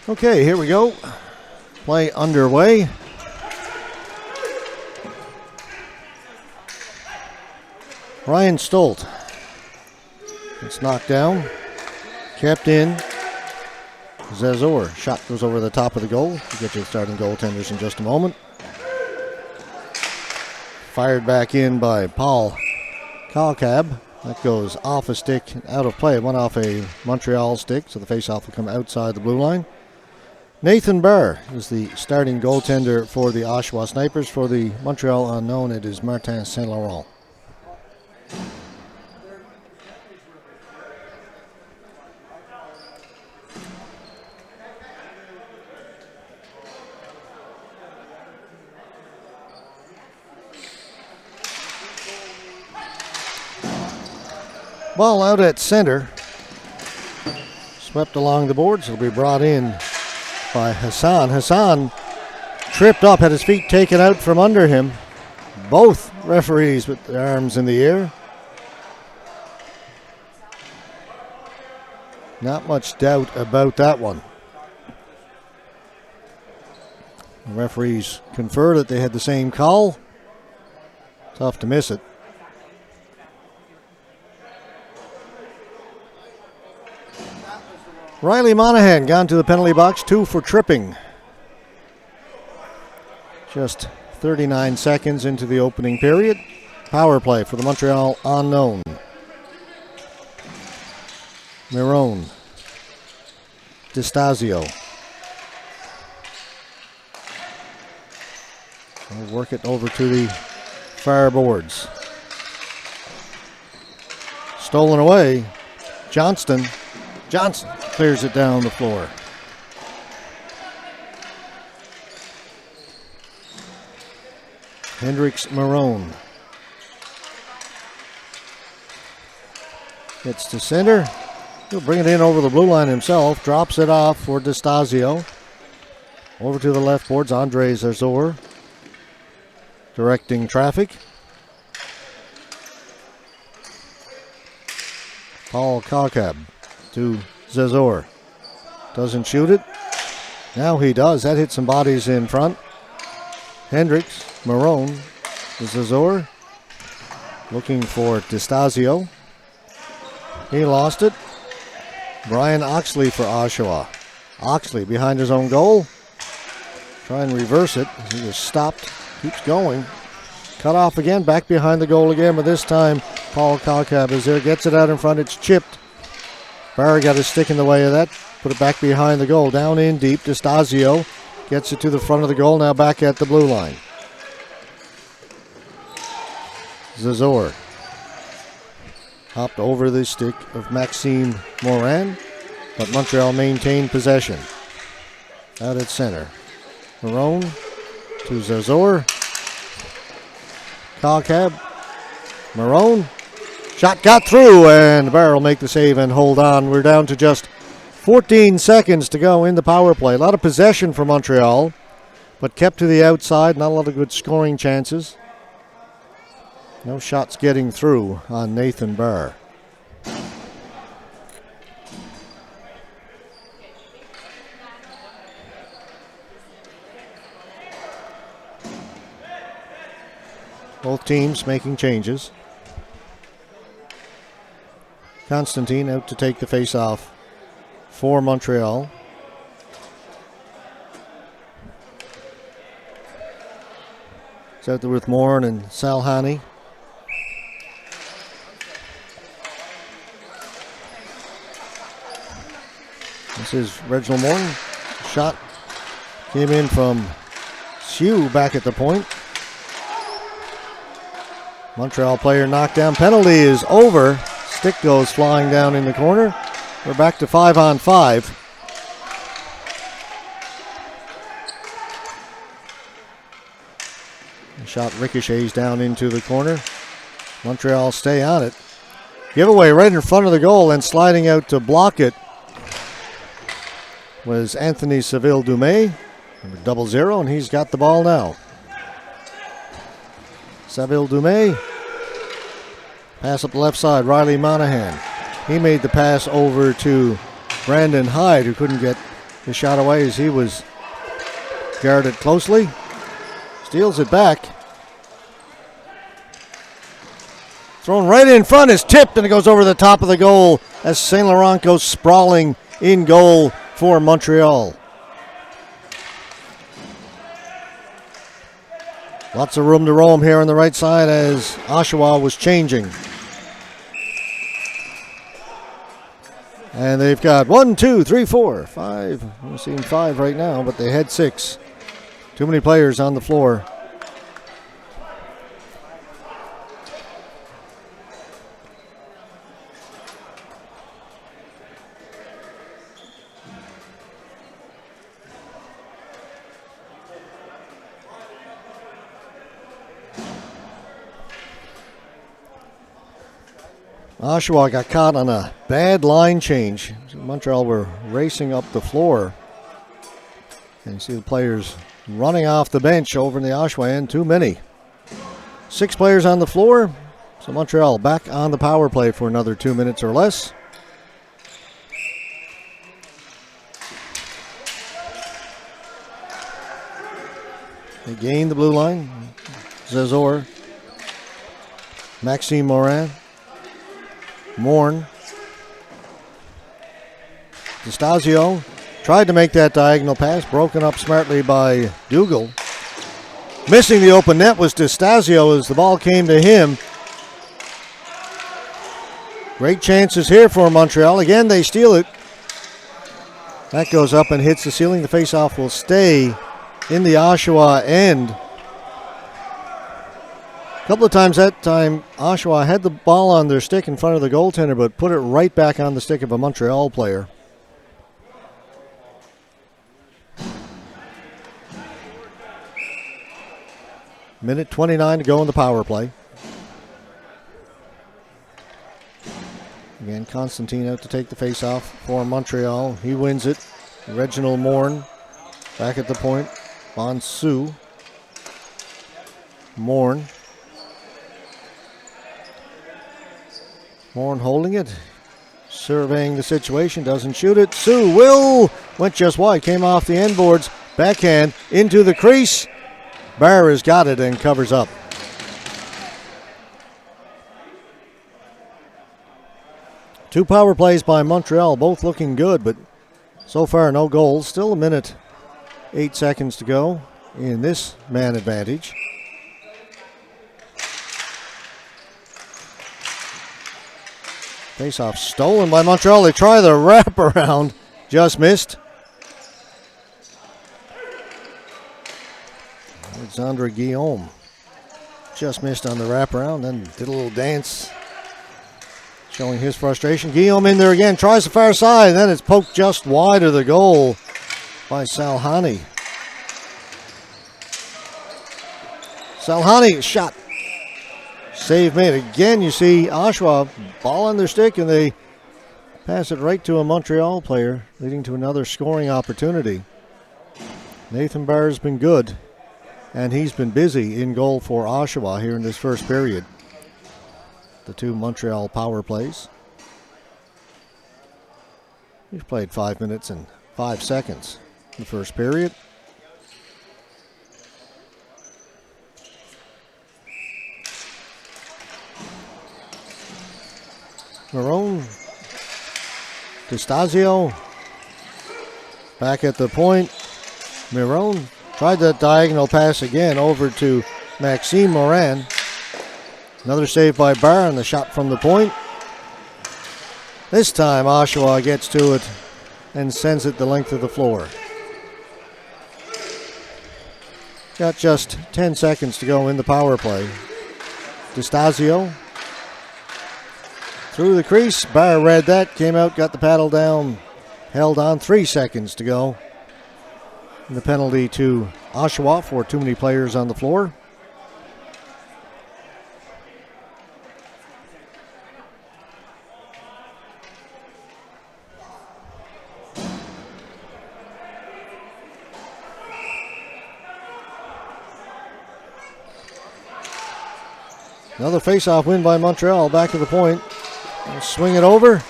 Okay, here we go. Play underway. Ryan Stolt. It's knocked down. Kept in. Zazor. Shot goes over the top of the goal. We'll get to the starting goaltenders in just a moment. Fired back in by Paul Kalkab. That goes off a stick, out of play. It went off a Montreal stick, so the faceoff will come outside the blue line. Nathan Barr is the starting goaltender for the Oshawa Snipers. For the Montreal unknown, it is Martin Saint Laurent. Ball out at center. Swept along the boards. It'll be brought in by Hassan. Hassan tripped up, had his feet taken out from under him. Both referees with their arms in the air. Not much doubt about that one. The referees confer that they had the same call. Tough to miss it. Riley Monahan gone to the penalty box, 2 for tripping. Just 39 seconds into the opening period. Power play for the Montreal unknown. Miron. DiStasio. We'll work it over to the far boards. Stolen away. Johnson clears it down the floor. Hendricks Marone. Gets to center. He'll bring it in over the blue line himself. Drops it off for DiStasio. Over to the left boards, Andre Zazor. Directing traffic. Paul Kalkab to Zazor. Doesn't shoot it. Now he does. That hit some bodies in front. Hendricks, Marone, Zazor. Looking for DiStasio. He lost it. Brian Oxley for Oshawa. Oxley behind his own goal. Try and reverse it. He just stopped. Keeps going. Cut off again. Back behind the goal again. But this time Paul Kalkab is there. Gets it out in front. It's chipped. Barry got his stick in the way of that. Put it back behind the goal. Down in deep. DiStasio gets it to the front of the goal. Now back at the blue line. Zazor. Hopped over the stick of Maxime Morin. But Montreal maintained possession. Out at center. Marone to Zazor. Kalkab. Marone. Shot got through, and Barr will make the save and hold on. We're down to just 14 seconds to go in the power play. A lot of possession for Montreal, but kept to the outside. Not a lot of good scoring chances. No shots getting through on Nathan Barr. Both teams making changes. Constantine out to take the face-off for Montreal. It's out there with Morin and Salhani. This is Reginald Morin. Shot came in from Hsu back at the point. Montreal player knocked down. Penalty is over. Stick goes flying down in the corner. We're back to 5-on-5. The shot ricochets down into the corner. Montreal stay on it. Giveaway right in front of the goal, and sliding out to block it was Anthony Saville-Dumais, number 00, and he's got the ball now. Saville-Dumais. Pass up the left side, Riley Monahan. He made the pass over to Brandon Hyde, who couldn't get his shot away as he was guarded closely. Steals it back. Thrown right in front, is tipped, and it goes over the top of the goal as St. Laurent goes sprawling in goal for Montreal. Lots of room to roam here on the right side as Oshawa was changing. And they've got 1, 2, 3, 4, 5. We're seeing 5 right now, but they had 6. Too many players on the floor. Oshawa got caught on a bad line change. Montreal were racing up the floor. And you see the players running off the bench over in the Oshawa end. Too many. 6 players on the floor. So Montreal back on the power play for another 2 minutes or less. They gain the blue line. Zazor. Maxime Morin. Morn. DeStasio tried to make that diagonal pass, broken up smartly by Dougal. Missing the open net was DeStasio as the ball came to him. Great chances here for Montreal. Again, they steal it. That goes up and hits the ceiling. The faceoff will stay in the Oshawa end. A couple of times that time, Oshawa had the ball on their stick in front of the goaltender, but put it right back on the stick of a Montreal player. Minute 29 to go in the power play. Again, Constantine out to take the faceoff for Montreal. He wins it. Reginald Morn back at the point. Bonsu. Morn. Morn holding it, surveying the situation, doesn't shoot it. Sue will, went just wide, came off the end boards, backhand into the crease. Barr has got it and covers up. Two power plays by Montreal, both looking good, but so far no goals. Still a minute, 8 seconds to go in this man advantage. Face-off stolen by Montreal. They try the wraparound. Just missed. Alexandre Guillaume just missed on the wraparound. Then did a little dance showing his frustration. Guillaume in there again. Tries the far side. Then it's poked just wide of the goal by Salhani. Salhani shot. Save made. Again, you see Oshawa ball on their stick, and they pass it right to a Montreal player, leading to another scoring opportunity. Nathan Barr's been good, and he's been busy in goal for Oshawa here in this first period. The two Montreal power plays. He's played 5 minutes and 5 seconds in the first period. Marone, DeStasio, back at the point. Marone tried that diagonal pass again over to Maxime Morin. Another save by Barr and the shot from the point. This time Oshawa gets to it and sends it the length of the floor. Got just 10 seconds to go in the power play. DeStasio through the crease. Barr read that, came out, got the paddle down, held on. 3 seconds to go. And the penalty to Oshawa for too many players on the floor. Another face-off win by Montreal. Back to the point. They'll swing it over.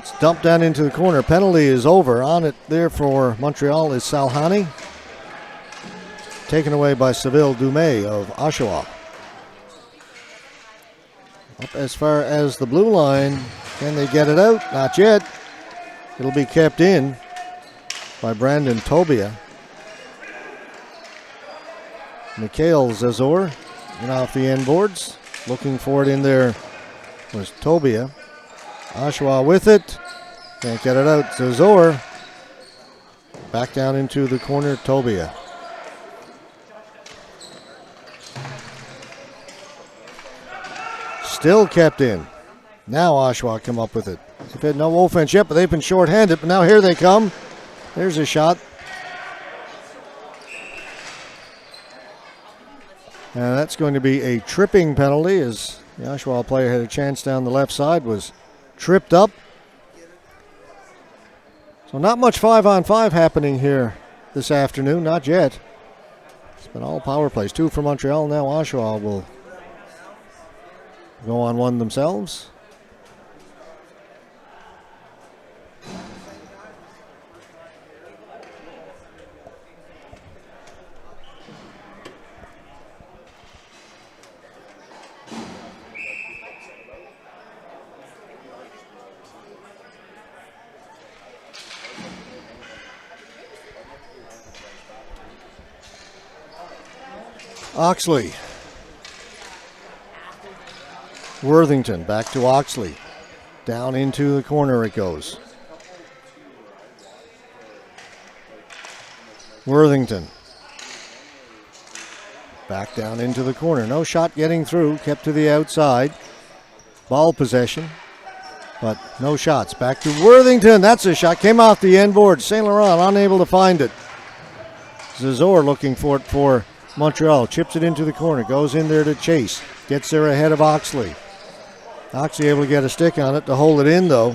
It's dumped down into the corner. Penalty is over. On it there for Montreal is Salhani. Taken away by Seville Dumais of Oshawa. Up as far as the blue line. Can they get it out? Not yet. It'll be kept in by Brandon Tobia. Mikhail Zazor in off the end boards. Looking for it in there was Tobia. Oshawa with it. Can't get it out. Zazor. Back down into the corner. Tobia. Still kept in. Now Oshawa come up with it. They've had no offense yet, but they've been short-handed. But now here they come. There's a shot. And that's going to be a tripping penalty as the Oshawa player had a chance down the left side, was tripped up. So not much 5-on-5 happening here this afternoon, not yet. It's been all power plays. 2 for Montreal. Now Oshawa will go on one themselves. Oxley. Worthington back to Oxley. Down into the corner it goes. Worthington. Back down into the corner. No shot getting through. Kept to the outside. Ball possession. But no shots. Back to Worthington. That's a shot. Came off the end board. St. Laurent unable to find it. Zazor looking for it for Montreal. Chips it into the corner. Goes in there to chase. Gets there ahead of Oxley. Oxley able to get a stick on it to hold it in, though.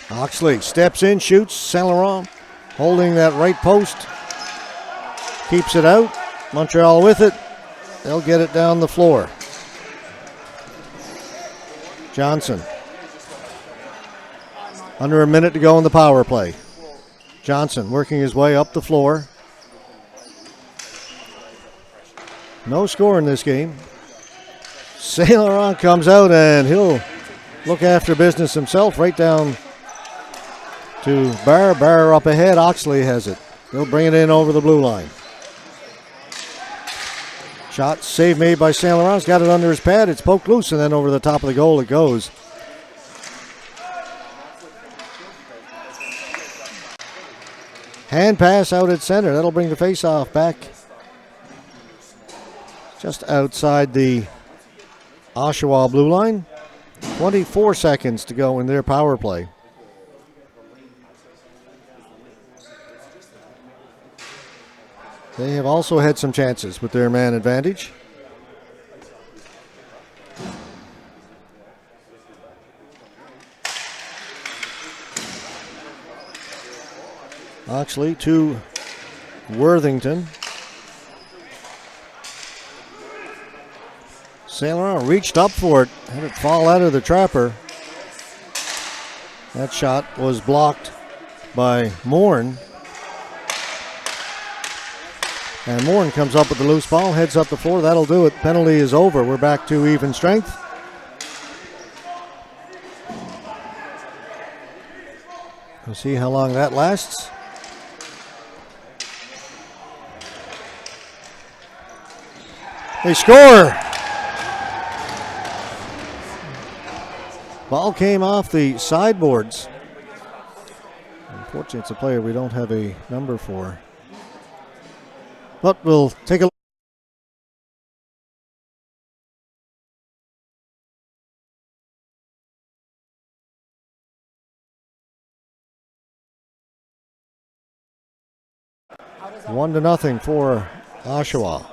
Oxley steps in, shoots. St. Laurent holding that right post. Keeps it out. Montreal with it. They'll get it down the floor. Johnson. Under a minute to go in the power play. Johnson working his way up the floor. No score in this game. St. Laurent comes out and he'll look after business himself right down to Barr. Barr up ahead. Oxley has it. He'll bring it in over the blue line. Shot save made by St. Laurent's got it under his pad. It's poked loose and then over the top of the goal it goes. Hand pass out at center. That'll bring the face-off back just outside the Oshawa blue line. 24 seconds to go in their power play. They have also had some chances with their man advantage. Oxley to Worthington. St. Laurent reached up for it, had it fall out of the trapper. That shot was blocked by Morn. And Morn comes up with the loose ball, heads up the floor. That'll do it. Penalty is over. We're back to even strength. We'll see how long that lasts. They score. Ball came off the sideboards. Unfortunately, it's a player we don't have a number for. But we'll take a look. One to nothing for Oshawa.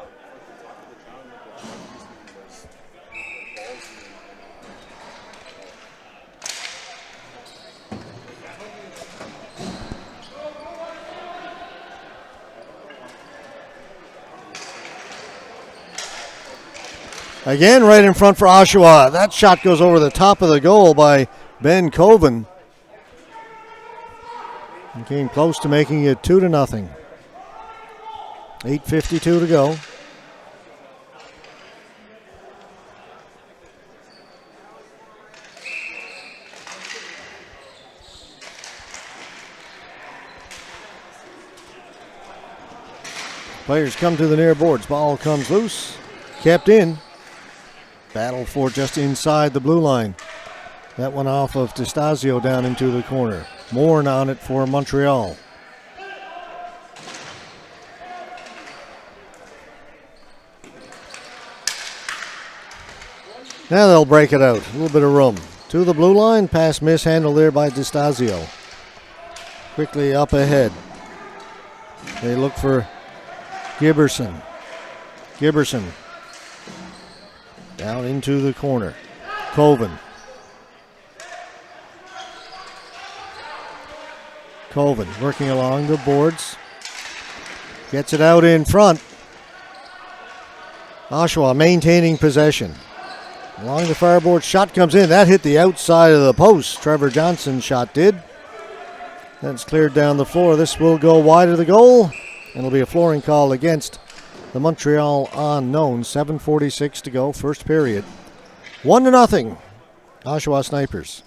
Again, right in front for Oshawa. That shot goes over the top of the goal by Ben Coven. He came close to making it 2-0. 8:52 to go. Players come to the near boards. Ball comes loose. Kept in. Battle for just inside the blue line. That one off of Destasio down into the corner. Morn on it for Montreal. Now they'll break it out. A little bit of room. To the blue line. Pass mishandled there by Destasio. Quickly up ahead. They look for Giberson. Giberson. Down into the corner. Coven. Coven working along the boards. Gets it out in front. Oshawa maintaining possession. Along the far board, shot comes in. That hit the outside of the post. Trevor Johnson's shot did. That's cleared down the floor. This will go wide of the goal. It'll be a flooring call against the Montreal unknown. 7:46 to go, first period. 1-0. Oshawa Snipers.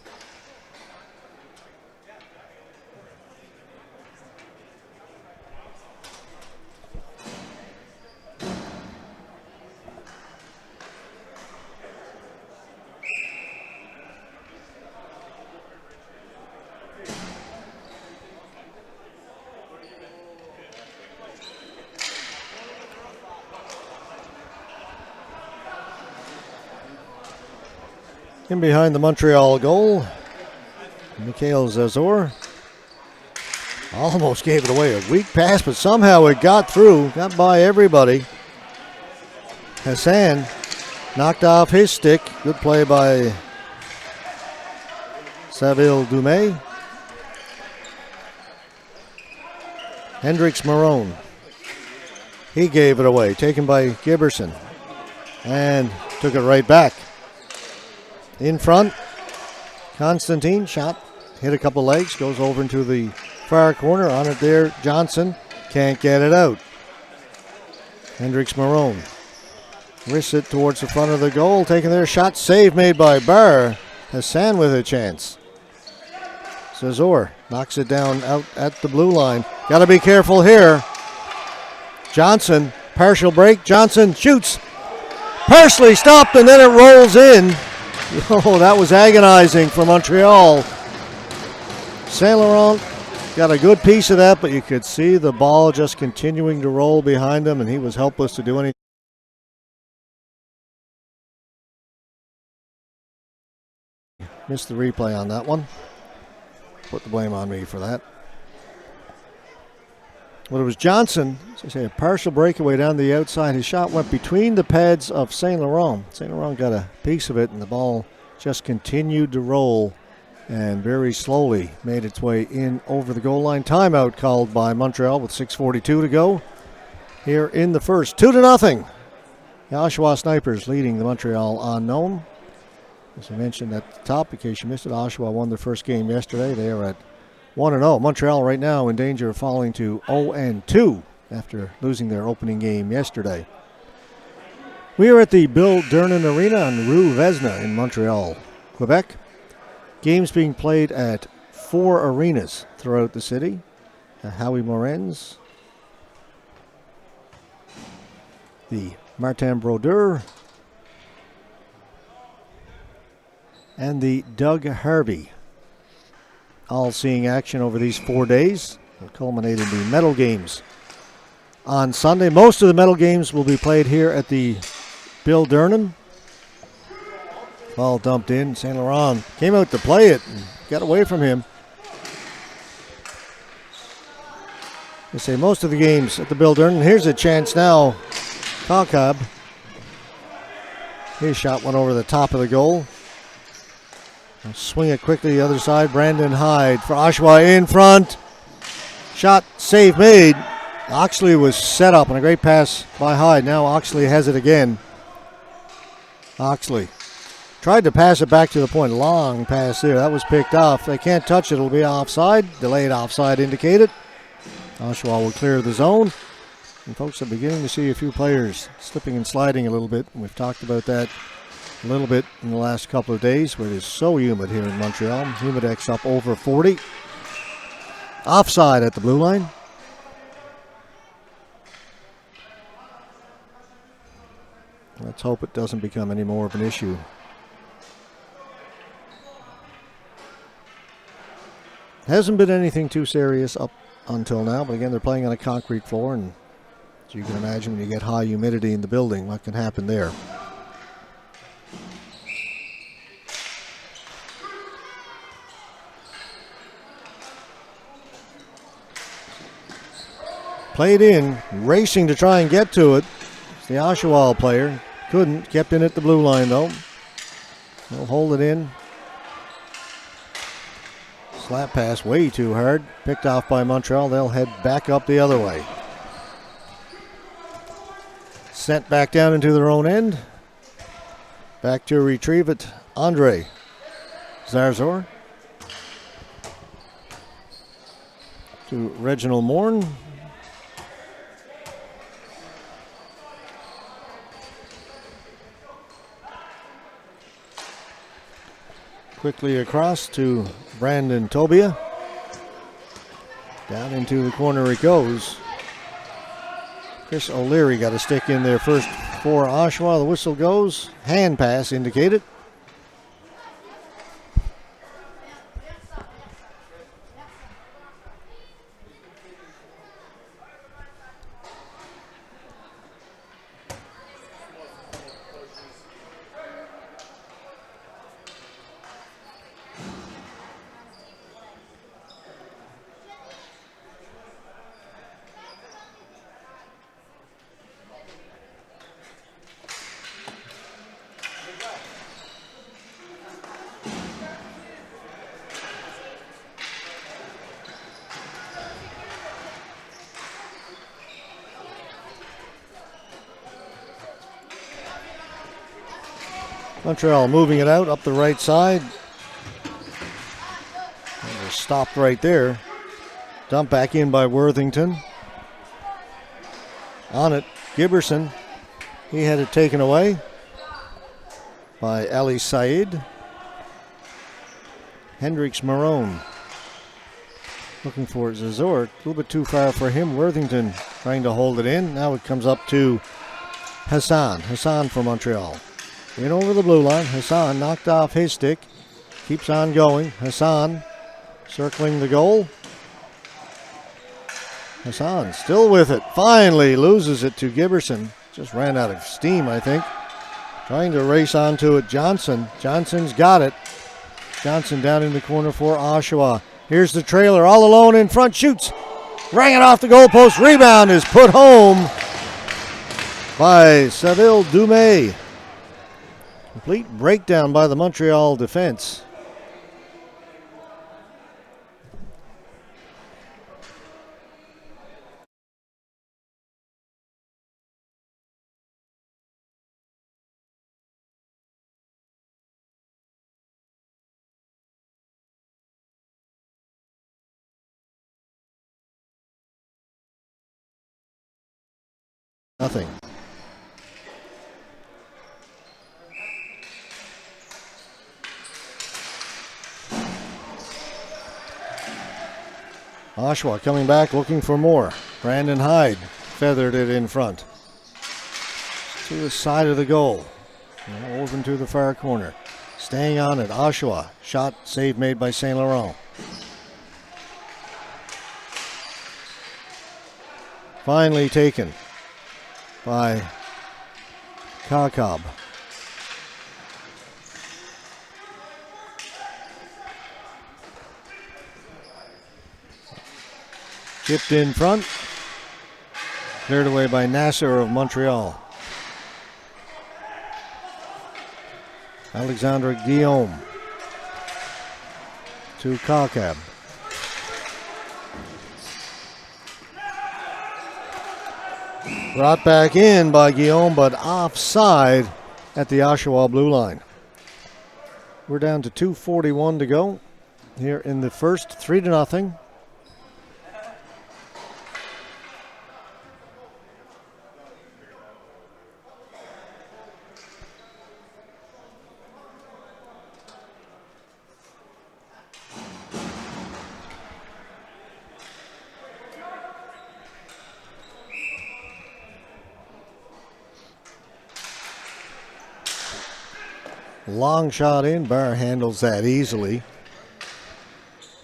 In behind the Montreal goal, Mikhail Zazor almost gave it away. A weak pass, but somehow it got through, got by everybody. Hassan knocked off his stick. Good play by Saville Dumais. Hendricks Marone. He gave it away, taken by Giberson. And took it right back. In front, Constantine shot, hit a couple legs, goes over into the far corner. On it there, Johnson can't get it out. Hendricks Marone wrists it towards the front of the goal, taking their shot, save made by Barr. Hassan with a chance. Zazor knocks it down out at the blue line. Got to be careful here. Johnson, partial break. Johnson shoots. Partially stopped, and then it rolls in. Oh, that was agonizing for Montreal. Saint Laurent got a good piece of that, but you could see the ball just continuing to roll behind him, and he was helpless to do anything. Missed the replay on that one. Put the blame on me for that. Well, it was Johnson, as I say, a partial breakaway down the outside. His shot went between the pads of Saint Laurent. Saint Laurent got a piece of it, and the ball just continued to roll and very slowly made its way in over the goal line. Timeout called by Montreal with 6:42 to go here in the first. 2-0. The Oshawa Snipers leading the Montreal unknown. As I mentioned at the top, in case you missed it, Oshawa won their first game yesterday. They are at 1-0. Montreal right now in danger of falling to 0-2 after losing their opening game yesterday. We are at the Bill Durnan Arena on Rue Vesna in Montreal, Quebec. Games being played at 4 arenas throughout the city. Howie Morenz, the Martin Brodeur, and the Doug Harvey. All seeing action over these 4 days. It culminated in the medal games on Sunday. Most of the medal games will be played here at the Bill Durnan. Ball dumped in. Saint Laurent came out to play it and got away from him. They say most of the games at the Bill Durnan. Here's a chance now. Kakab. His shot went over the top of the goal. Swing it quickly the other side. Brandon Hyde for Oshawa in front. Shot, save made. Oxley was set up, and a great pass by Hyde. Now Oxley has it again. Oxley tried to pass it back to the point. Long pass there. That was picked off. They can't touch it. It'll be offside. Delayed offside indicated. Oshawa will clear the zone. And folks are beginning to see a few players slipping and sliding a little bit. We've talked about that a little bit in the last couple of days where it is so humid here in Montreal. Humidex up over 40. Offside at the blue line. Let's hope it doesn't become any more of an issue. Hasn't been anything too serious up until now, but again, they're playing on a concrete floor, and as you can imagine, when you get high humidity in the building, what can happen there? Played in, racing to try and get to it. It's the Oshawa player. Couldn't, kept in at the blue line though. They'll hold it in. Slap pass way too hard. Picked off by Montreal. They'll head back up the other way. Sent back down into their own end. Back to retrieve it. Andre Zarzor. To Reginald Morn. Quickly across to Brandon Tobia. Down into the corner it goes. Chris O'Leary got a stick in there first for Oshawa. The whistle goes. Hand pass indicated. Montreal moving it out up the right side. Stopped right there. Dumped back in by Worthington. On it, Giberson. He had it taken away by Ali Said. Hendricks Marone. Looking for Zazor. A little bit too far for him. Worthington trying to hold it in. Now it comes up to Hassan. Hassan for Montreal. In over the blue line. Hassan knocked off his stick. Keeps on going. Hassan circling the goal. Hassan still with it. Finally loses it to Giberson. Just ran out of steam, I think. Trying to race onto it. Johnson. Johnson's got it. Johnson down in the corner for Oshawa. Here's the trailer all alone in front. Shoots. Rang it off the goalpost. Rebound is put home by Saville Dumais. Complete breakdown by the Montreal defense. Nothing. Oshawa coming back looking for more. Brandon Hyde feathered it in front. To the side of the goal. Now over to the far corner. Staying on it. Oshawa. Shot save made by St. Laurent. Finally taken by Kakab. Chipped in front. Cleared away by Nasser of Montreal. Alexandre Guillaume to Kakab. Brought back in by Guillaume, but offside at the Oshawa blue line. We're down to 2:41 to go here in the first, 3-0. Long shot in. Barr handles that easily.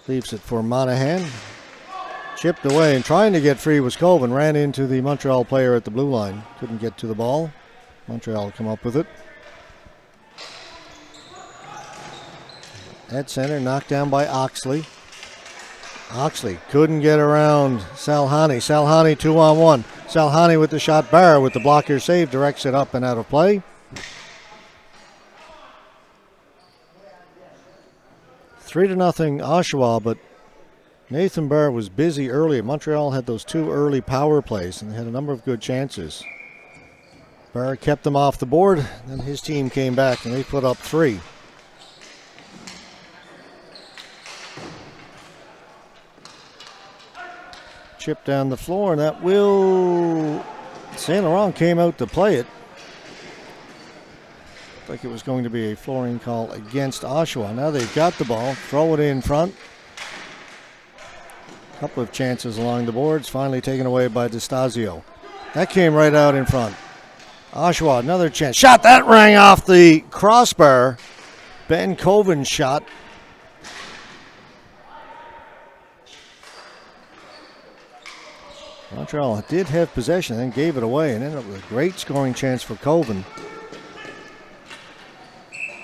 Leaves it for Monahan. Chipped away and trying to get free was Colvin. Ran into the Montreal player at the blue line. Couldn't get to the ball. Montreal come up with it. At center, knocked down by Oxley. Oxley couldn't get around Salhani. Salhani 2-on-1. Salhani with the shot. Barr with the blocker save. Directs it up and out of play. 3-0 Oshawa, but Nathan Barr was busy early. Montreal had those 2 early power plays, and they had a number of good chances. Barr kept them off the board, then his team came back, and they put up 3. Chip down the floor, and that will... Saint Laurent came out to play it. Like it was going to be a flooring call against Oshawa. Now they've got the ball. Throw it in front. A couple of chances along the boards. Finally taken away by DeStasio. That came right out in front. Oshawa, another chance. Shot! That rang off the crossbar. Ben Coven's shot. Montreal did have possession and gave it away and ended up with a great scoring chance for Coven.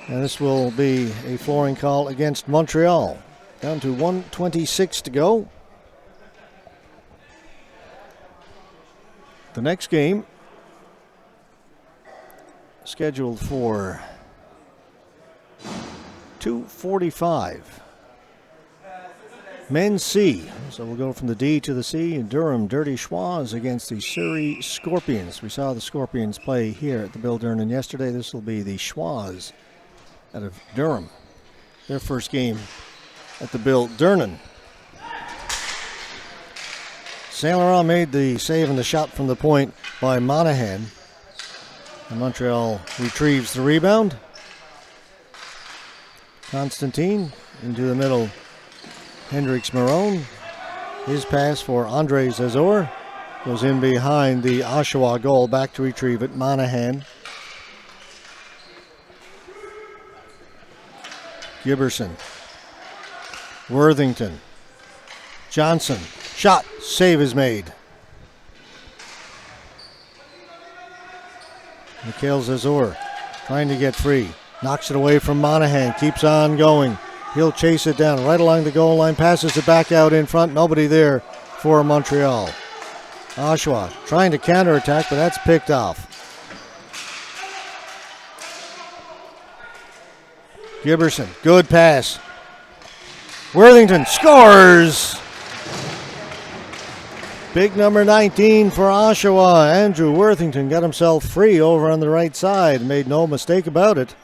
And this will be a flooring call against Montreal. Down to 1:26 to go. The next game scheduled for 2:45. Men's C. So we'll go from the D to the C. Durham Dirty Schwas against the Surrey Scorpions. We saw the Scorpions play here at the Bill Durnan yesterday. This will be the Schwas out of Durham. Their first game at the Bill Durnan. Saint Laurent made the save and the shot from the point by Monahan. And Montreal retrieves the rebound. Constantine into the middle. Hendricks Marone. His pass for Andre Zazor goes in behind the Oshawa goal. Back to retrieve it. Monahan. Giberson. Worthington. Johnson. Shot. Save is made. Mikhail Zazor trying to get free. Knocks it away from Monahan. Keeps on going. He'll chase it down right along the goal line. Passes it back out in front. Nobody there for Montreal. Oshawa trying to counterattack, but that's picked off. Giberson, good pass. Worthington scores! Big number 19 for Oshawa. Andrew Worthington got himself free over on the right side. Made no mistake about it.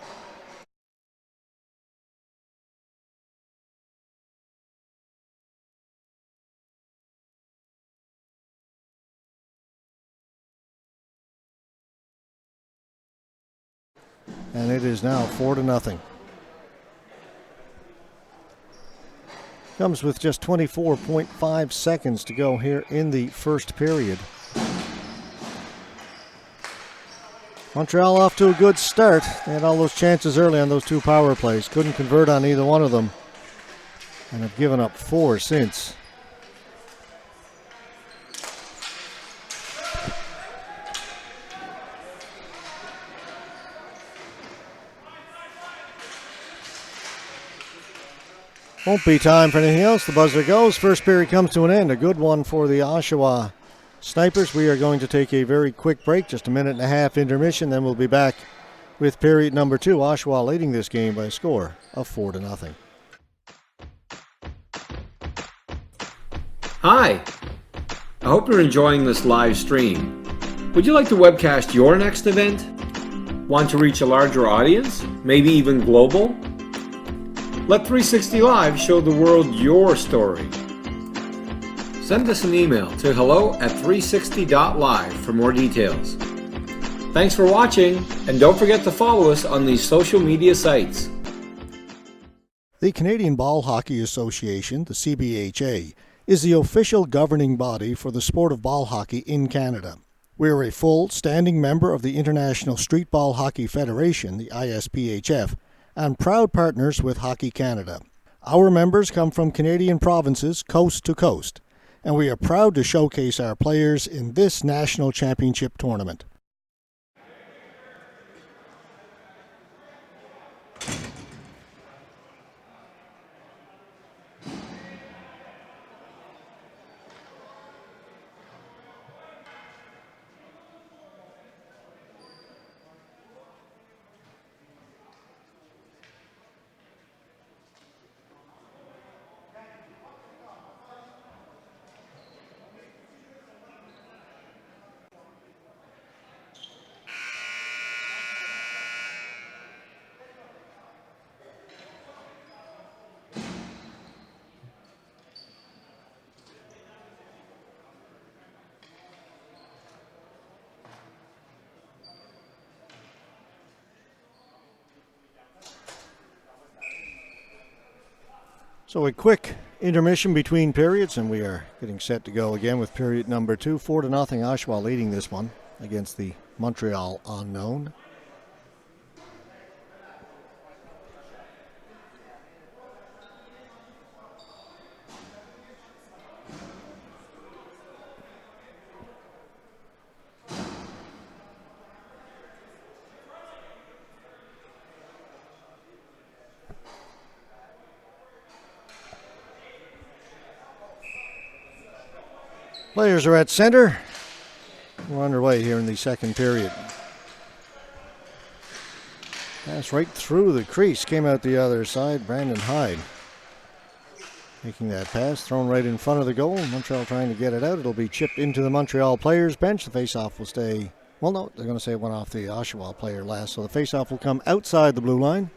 And it is now 4-0. Comes with just 24.5 seconds to go here in the first period. Montreal off to a good start. They had all those chances early on those 2 power plays. Couldn't convert on either one of them. And have given up 4 since. Won't be time for anything else. The buzzer goes. First period comes to an end. A good one for the Oshawa Snipers. We are going to take a very quick break, just a minute and a half intermission. Then we'll be back with period number 2. Oshawa leading this game by a score of 4-0. Hi. I hope you're enjoying this live stream. Would you like to webcast your next event? Want to reach a larger audience? Maybe even global? Let 360 Live show the world your story. Send us an email to hello@360.live for more details. Thanks for watching, and don't forget to follow us on these social media sites. The Canadian Ball Hockey Association, the CBHA, is the official governing body for the sport of ball hockey in Canada. We are a full standing member of the International Street Ball Hockey Federation, the ISPHF, and proud partners with Hockey Canada. Our members come from Canadian provinces coast to coast, and we are proud to showcase our players in this national championship tournament. So a quick intermission between periods, and we are getting set to go again with period number 2. 4-0 Oshawa leading this one against the Montreal unknown. Players are at center. We're underway here in the second period. Pass right through the crease, came out the other side. Brandon Hyde making that pass, thrown right in front of the goal. Montreal trying to get it out. It'll be chipped into the Montreal players' bench. The faceoff will stay, well, no, they're going to say it went off the Oshawa player last, so the faceoff will come outside the blue line.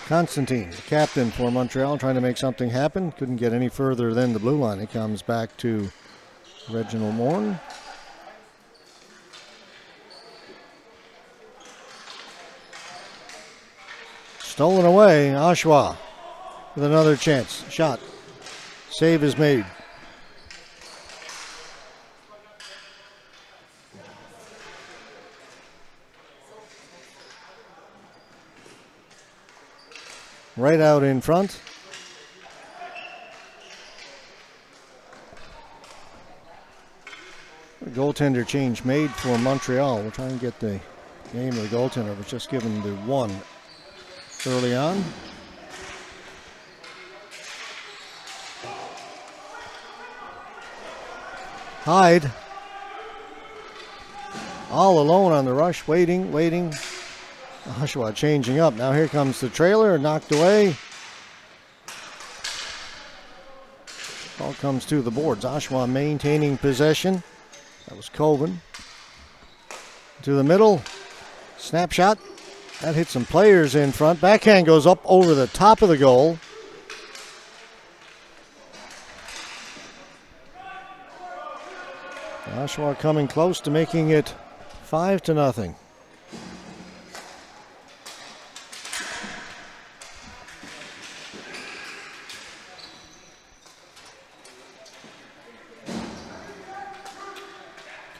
Constantine, the captain for Montreal, trying to make something happen. Couldn't get any further than the blue line. It comes back to Reginald Morn. Stolen away. Oshawa with another chance. Shot. Save is made. Right out in front. A goaltender change made for Montreal. We'll try and get the name of the goaltender. It was just given the one early on. Hyde. All alone on the rush, waiting. Oshawa changing up. Now here comes the trailer, knocked away. Ball comes to the boards. Oshawa maintaining possession. That was Colvin. To the middle. Snapshot. That hit some players in front. Backhand goes up over the top of the goal. Oshawa coming close to making it 5-0.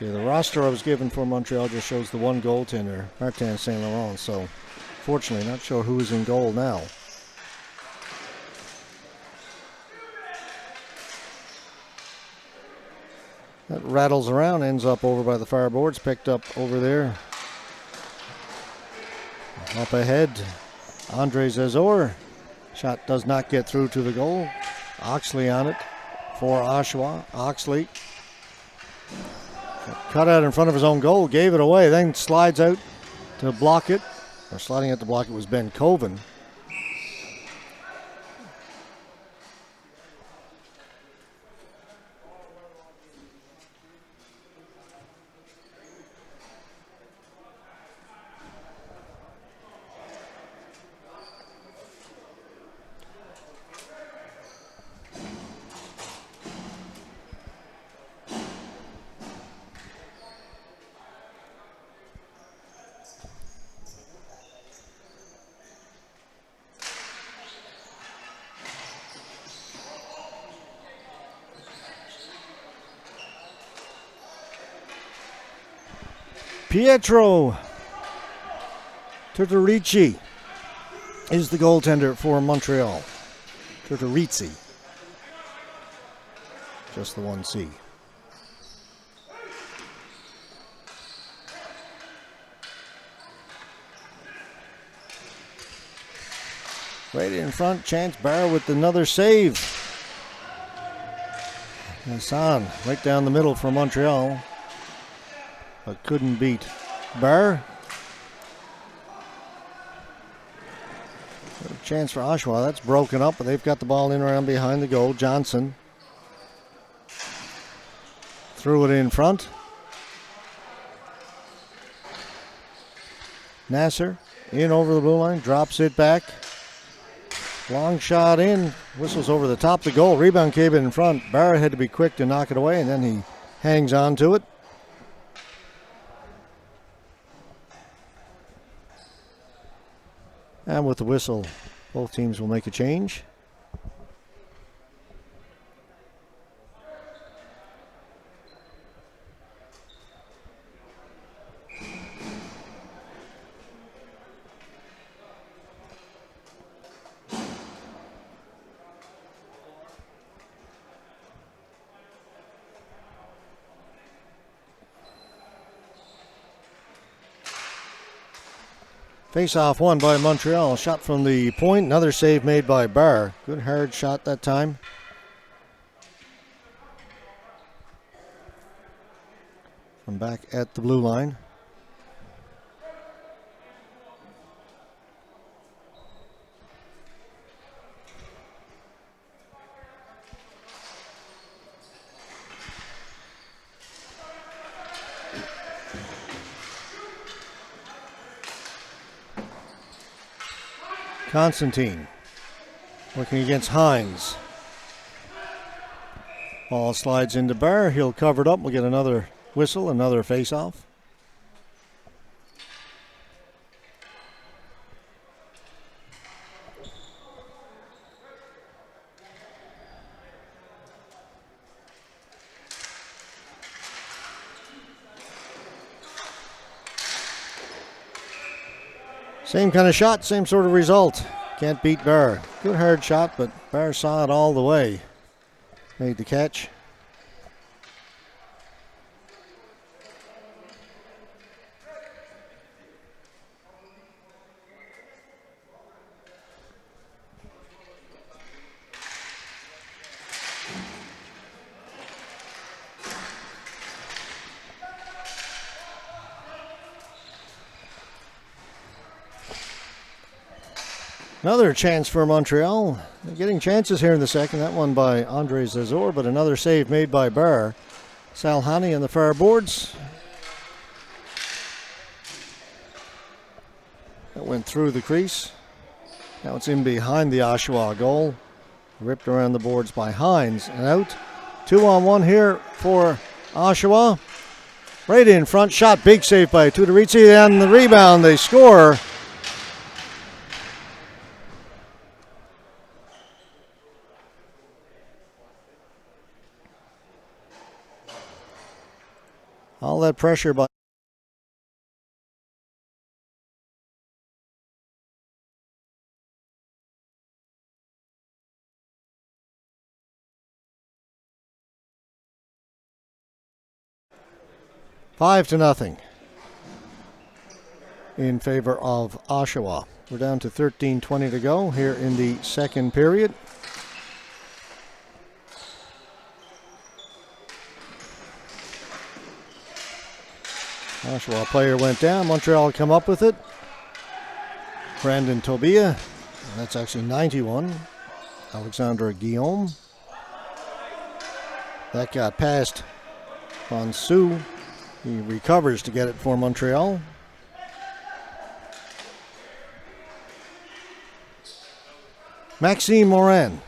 Okay, the roster I was given for Montreal just shows the one goaltender, Martin St. Laurent, so fortunately not sure who is in goal now. That rattles around, ends up over by the far boards, picked up over there. Up ahead, Andre Zazor. Shot does not get through to the goal. Oxley on it for Oshawa. Oxley cut out in front of his own goal, gave it away, then slides out to block it. Or sliding out to block it was Ben Coven. Pietro Turturici is the goaltender for Montreal. Turturici. Just the one C. Right in front, Chance Barr with another save. Hassan right down the middle for Montreal, but couldn't beat Barr. Chance for Oshawa, that's broken up, but they've got the ball in around behind the goal. Johnson threw it in front. Nasser in over the blue line, drops it back. Long shot in, whistles over the top of the goal. Rebound came in front. Barrett had to be quick to knock it away, and then he hangs on to it. And with the whistle, both teams will make a change. Face-off won by Montreal. Shot from the point. Another save made by Barr. Good hard shot that time. From back at the blue line. Constantine working against Hines. Ball slides into Barr. He'll cover it up. We'll get another whistle, another face-off. Same kind of shot, same sort of result. Can't beat Barr. Good hard shot, but Barr saw it all the way. Made the catch. Another chance for Montreal. They're getting chances here in the second. That one by Andre Zazor, but another save made by Barr. Salhani on the far boards. That went through the crease. Now it's in behind the Oshawa goal. Ripped around the boards by Hines and out. 2-on-1 here for Oshawa. Right in front, shot, big save by Tudorizzi, and the rebound, they score. All that pressure by Five to nothing in favor of Oshawa. We're down to 13:20 to go here in the second period. Oshawa player went down. Montreal come up with it. Brandon Tobia. That's actually 91. Alexandre Guillaume. That got past Fonsu. He recovers to get it for Montreal. Maxime Morin.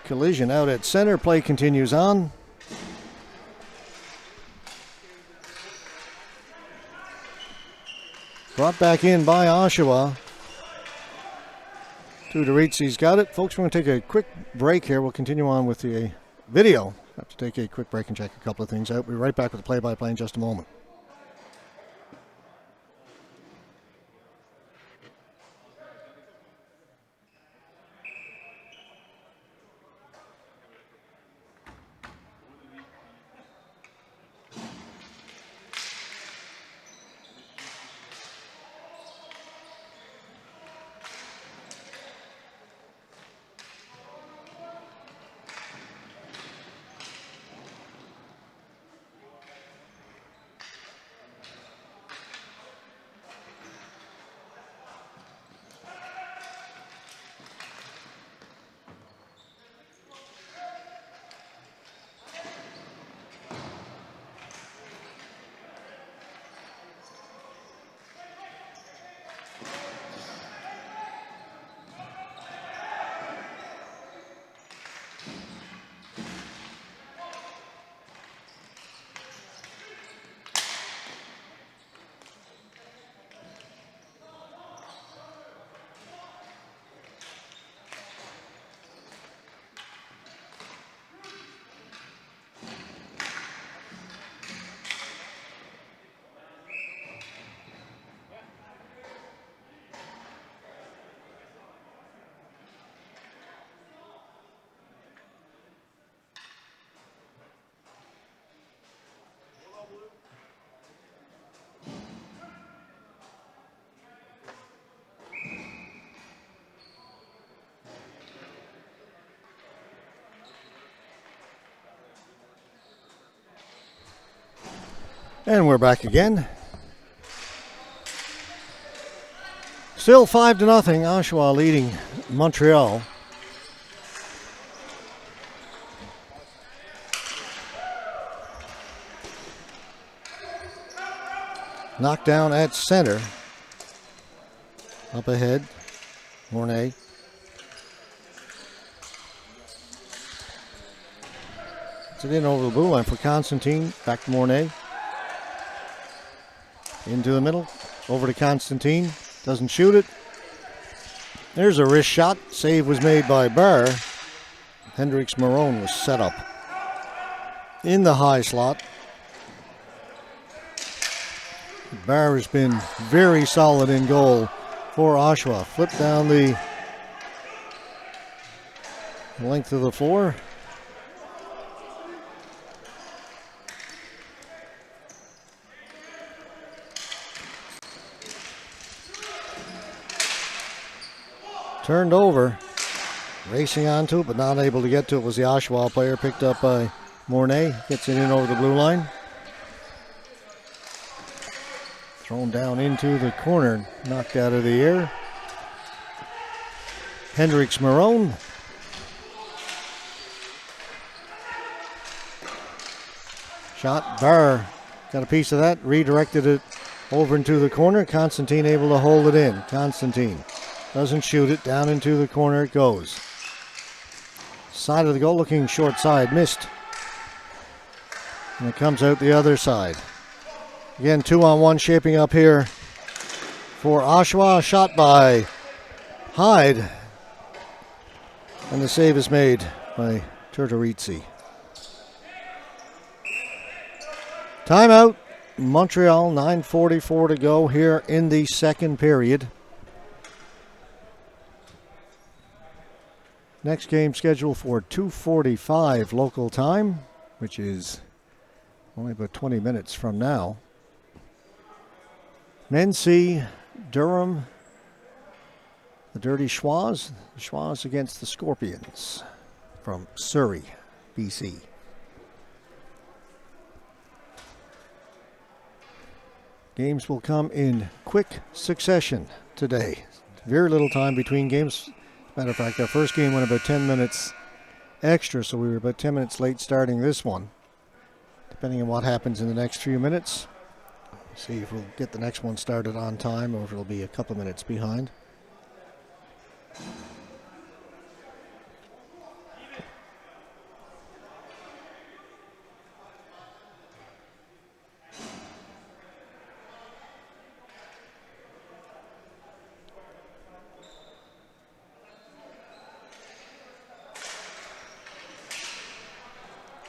Collision out at center. Play continues on. Brought back in by Oshawa. Tudorizzi's got it. Folks, we're going to take a quick break here. We'll continue on with the video Have to take a quick break and check a couple of things out. We'll be right back with the play-by-play in just a moment. And we're back again. Still 5-0. Oshawa leading Montreal. Knocked down at center. Up ahead, Mornay. It's it in over the blue line for Constantine. Back to Mornay. Into the middle. Over to Constantine. Doesn't shoot it. There's a wrist shot. Save was made by Barr. Hendricks Marone was set up in the high slot. Barr has been very solid in goal for Oshawa. Flip down the length of the floor. Turned over. Racing onto it, but not able to get to it was the Oshawa player. Picked up by Mornay. Gets it in over the blue line. Thrown down into the corner. Knocked out of the air. Hendricks Marone. Shot. Barr got a piece of that. Redirected it over into the corner. Constantine able to hold it in. Constantine doesn't shoot it. Down into the corner it goes. Side of the goal looking short side. Missed. And it comes out the other side. Again, 2-on-1 shaping up here for Oshawa. Shot by Hyde. And the save is made by Turtorizzi. Timeout. Montreal, 9:44 to go here in the second period. Next game scheduled for 2:45 local time, which is only about 20 minutes from now. Men see Durham, the Dirty Schwas. The Schwas against the Scorpions from Surrey, BC. Games will come in quick succession today. Very little time between games. Matter of fact, our first game went about 10 minutes extra, so we were about 10 minutes late starting this one. Depending on what happens in the next few minutes. See if we'll get the next one started on time or if it'll be a couple minutes behind.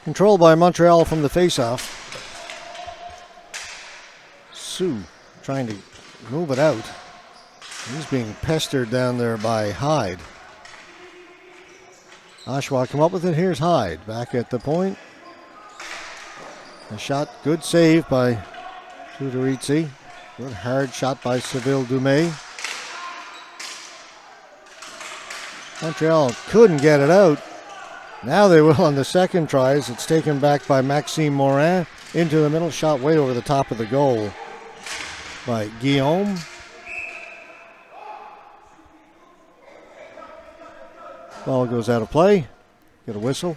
Controlled by Montreal from the faceoff. Sue trying to move it out. He's being pestered down there by Hyde. Oshawa come up with it. Here's Hyde back at the point. A shot, good save by Tudorizzi. Good hard shot by Seville Dumais. Montreal couldn't get it out. Now they will on the second tries. It's taken back by Maxime Morin into the middle. Shot way over the top of the goal by Guillaume. Ball goes out of play. Get a whistle.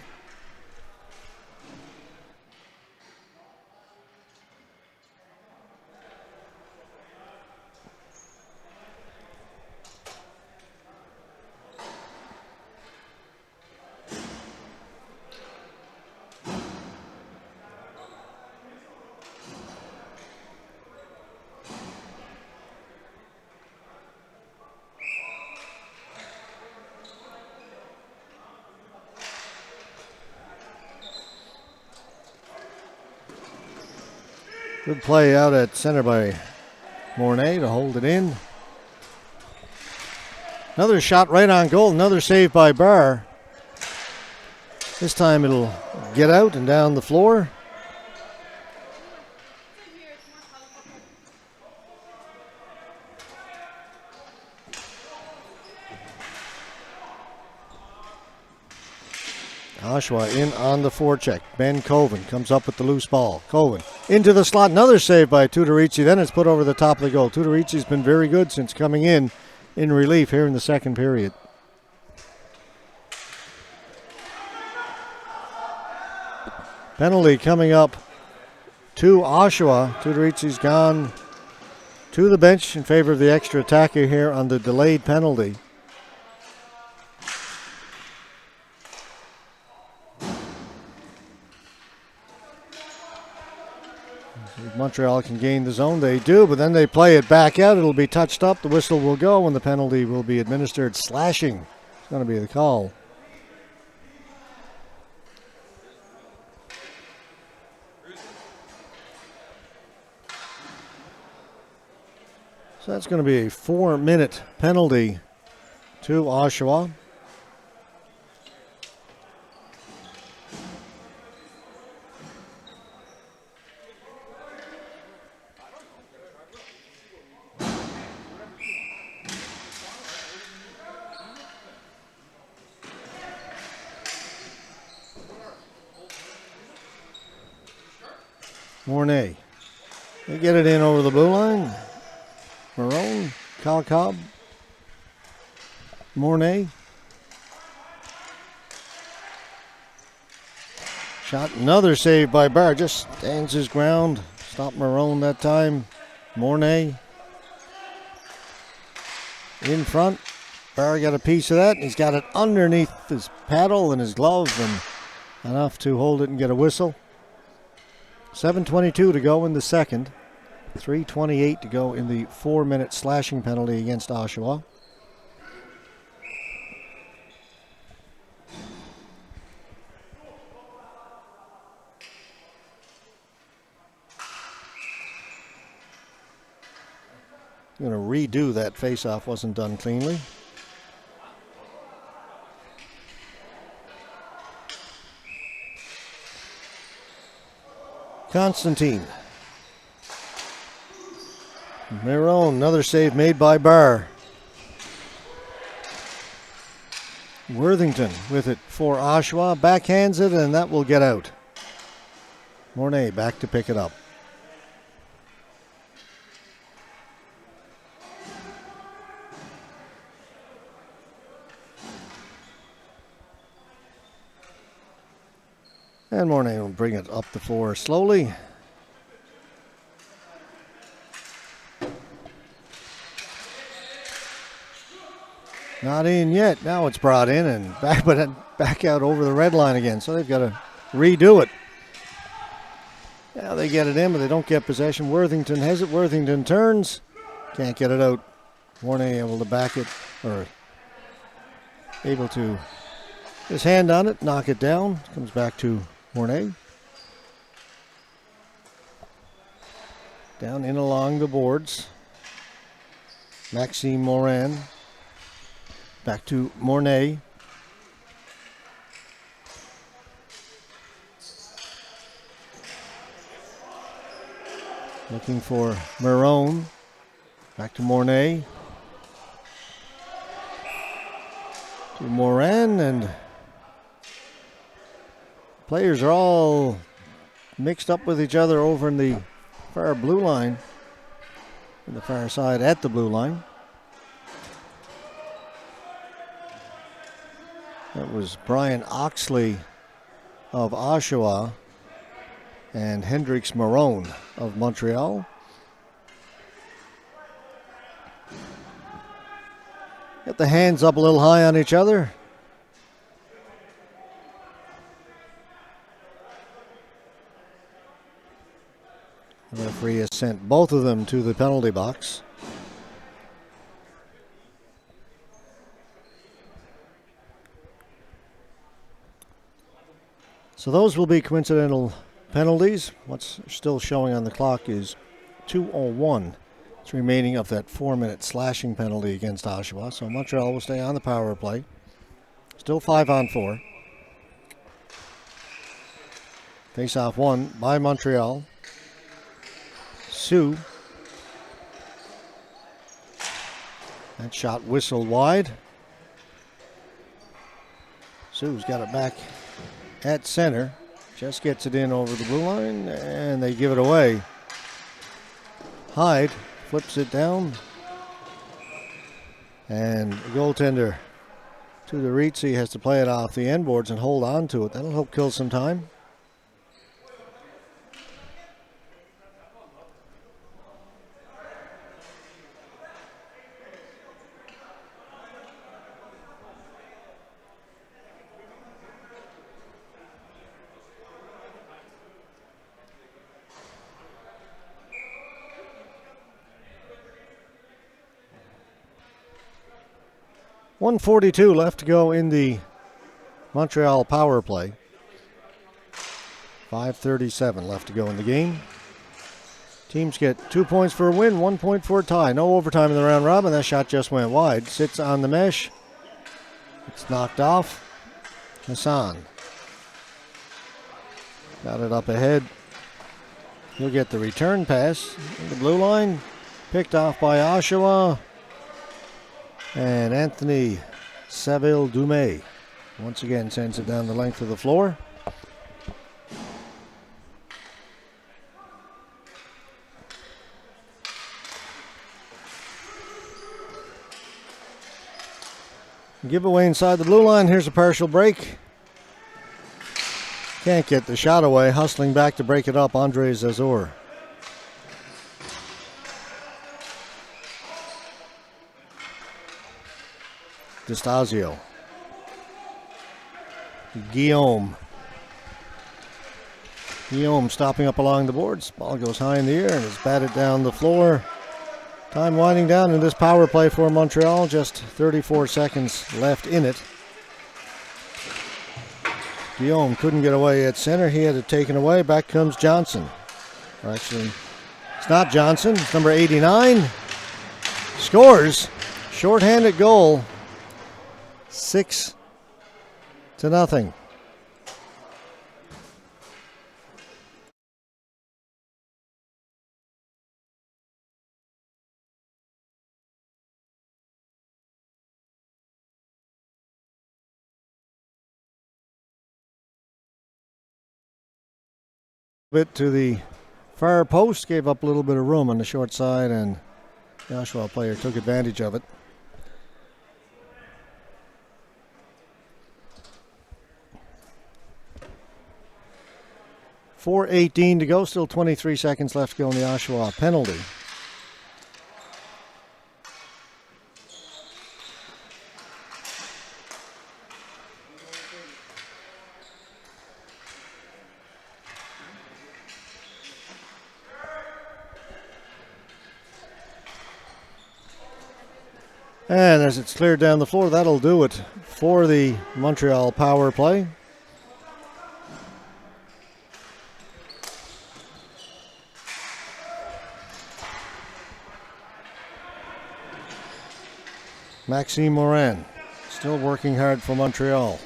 Good play out at center by Mornay to hold it in. Another shot right on goal. Another save by Barr. This time it'll get out and down the floor. Oshawa in on the forecheck. Ben Coven comes up with the loose ball. Coven into the slot. Another save by Tudorizzi. Then it's put over the top of the goal. Tudorizzi's been very good since coming in relief here in the second period. Penalty coming up to Oshawa. Tudorizzi's gone to the bench in favor of the extra attacker here on the delayed penalty. Montreal can gain the zone. They do, but then they play it back out. It'll be touched up. The whistle will go, and the penalty will be administered. Slashing is going to be the call. So that's going to be a 4-minute penalty to Oshawa. Mornay. They get it in over the blue line. Marone, Kyle Cobb, Mornay. Shot, another save by Barr. Just stands his ground. Stop Marone that time. Mornay in front. Barr got a piece of that. And he's got it underneath his paddle and his glove and enough to hold it and get a whistle. 7:22 to go in the second. 3:28 to go in the 4-minute slashing penalty against Oshawa. I'm going to redo that face-off. Wasn't done cleanly. Constantine. Marone, another save made by Barr. Worthington with it for Oshawa. Backhands it, and that will get out. Mornay back to pick it up. And Mornay will bring it up the floor slowly. Not in yet. Now it's brought in and back out over the red line again. So they've got to redo it. Now they get it in, but they don't get possession. Worthington has it. Worthington turns. Can't get it out. Mornay able to back it, or able to his hand on it, knock it down. Comes back to Mornay. Down in along the boards. Maxime Morin. Back to Mornay. Looking for Marone. Back to Mornay. To Morin, and players are all mixed up with each other over in the far blue line. On the far side at the blue line. That was Brian Oxley of Oshawa and Hendrix Marone of Montreal. Get the hands up a little high on each other. The referee has sent both of them to the penalty box. So those will be coincidental penalties. What's still showing on the clock is 2:01. It's remaining of that 4-minute slashing penalty against Oshawa. So Montreal will stay on the power play. Still 5-on-4. Face-off won by Montreal. Sioux. That shot whistled wide. Sioux's got it back at center. Just gets it in over the blue line, and they give it away. Hyde flips it down. And the goaltender to the Ritzi has to play it off the end boards and hold on to it. That'll help kill some time. .142 left to go in the Montreal power play. 5:37 left to go in the game. Teams get 2 points for a win, 1 point for a tie. No overtime in the round robin. That shot just went wide. Sits on the mesh. It's knocked off. Hassan got it up ahead. He'll get the return pass. The blue line picked off by Oshawa. And Anthony Saville-Dumais once again sends it down the length of the floor. Giveaway inside the blue line. Here's a partial break. Can't get the shot away. Hustling back to break it up, Andre Zazor. D'Estasio. Guillaume stopping up along the boards. Ball goes high in the air and is batted down the floor. Time winding down in this power play for Montreal. Just 34 seconds left in it. Guillaume couldn't get away at center. He had it taken away. Back comes Johnson. Or actually, it's not Johnson. It's number 89. Scores. Shorthanded goal. 6-0. Bit to the far post, gave up a little bit of room on the short side, and the Oshawa player took advantage of it. .418 to go, still 23 seconds left to go in the Oshawa penalty. And as it's cleared down the floor, that'll do it for the Montreal power play. Maxime Morin still working hard for Montreal.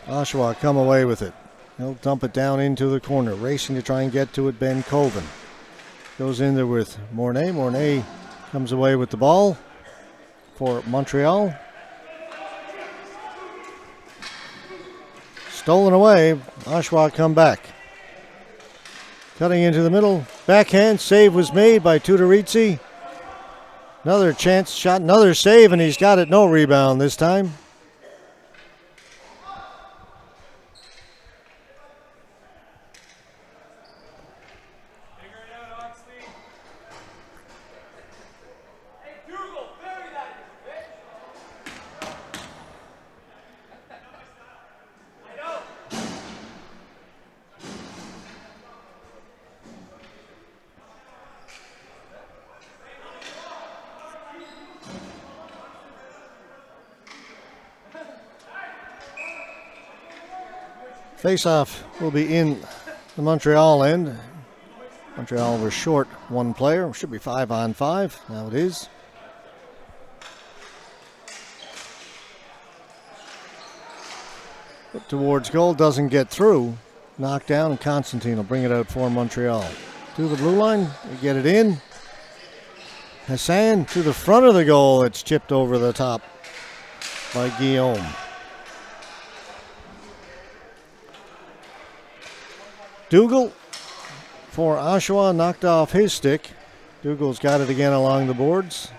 Oshawa come away with it. He'll dump it down into the corner, racing to try and get to it. Ben Colvin goes in there with Mornay. Mornay comes away with the ball for Montreal. Stolen away. Oshawa come back. Cutting into the middle. Backhand save was made by Tudorizzi. Another chance shot, another save, and he's got it. No rebound this time. Face-off will be in the Montreal end. Montreal was short one player. Should be 5-on-5. Now it is. Put towards goal. Doesn't get through. Knocked down, and Constantine will bring it out for Montreal. To the blue line. They get it in. Hassan to the front of the goal. It's chipped over the top by Guillaume. Dougal for Oshawa, knocked off his stick. Dougal's got it again along the boards.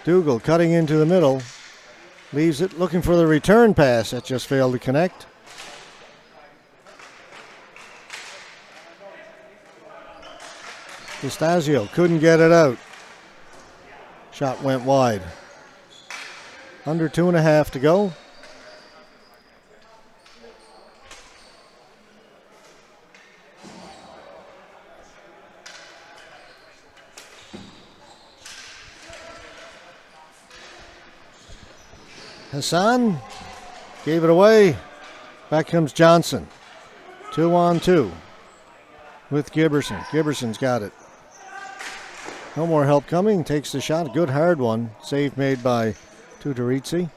Dougal cutting into the middle. Leaves it, looking for the return pass. That just failed to connect. Pistasio couldn't get it out. Shot went wide. Under 2.5 to go. Hassan gave it away. Back comes Johnson. 2-on-2 with Giberson. Giberson's got it. No more help coming. Takes the shot. A good hard one. Save made by Tudorizzi.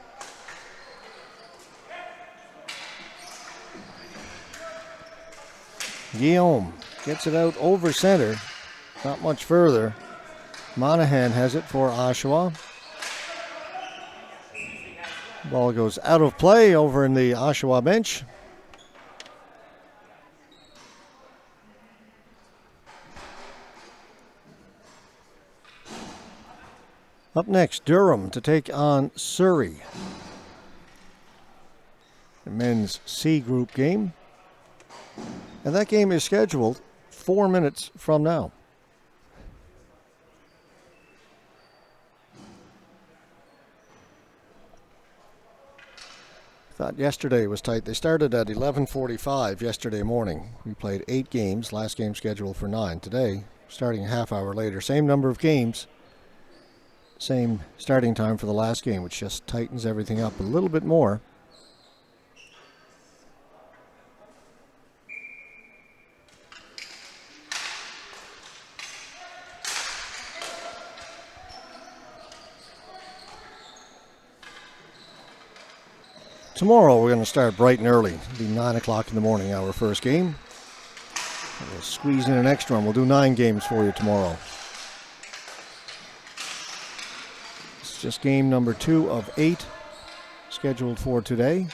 Guillaume gets it out over center. Not much further. Monahan has it for Oshawa. Ball goes out of play over in the Oshawa bench. Up next, Durham to take on Surrey. The men's C group game. And that game is scheduled 4 minutes from now. Thought yesterday was tight. They started at 11:45 yesterday morning. We played 8 games. Last game scheduled for 9. Today, starting a half hour later. Same number of games. Same starting time for the last game, which just tightens everything up a little bit more. Tomorrow we're going to start bright and early. It'll be 9 o'clock in the morning, our first game. We'll squeeze in an extra one. We'll do 9 games for you tomorrow. It's just game number 2 of 8 scheduled for today.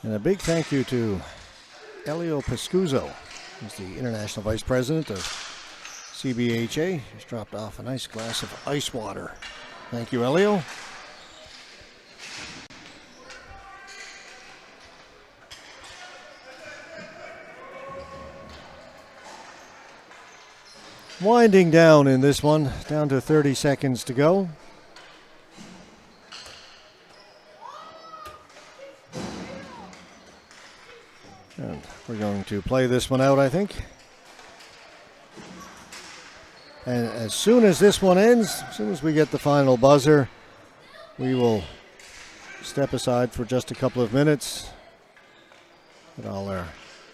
And a big thank you to Elio Pescuzzo, who's the International Vice President of CBHA. He's dropped off a nice glass of ice water. Thank you, Elio. Winding down in this one, down to 30 seconds to go. And We're going to play this one out, I think. And as soon as this one ends, as soon as we get the final buzzer, we will step aside for just a couple of minutes. Get all our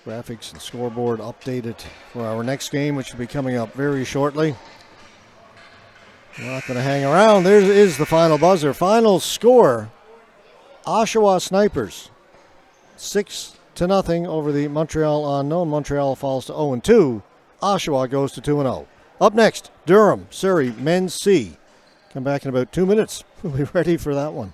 graphics and scoreboard updated for our next game, which will be coming up very shortly. We're not going to hang around. There is the final buzzer. Final score, Oshawa Snipers, 6-0 over the Montreal Unknown. Montreal falls to 0-2. Oshawa goes to 2-0. Up next, Durham, Surrey, Men's C. Come back in about 2 minutes. We'll be ready for that one.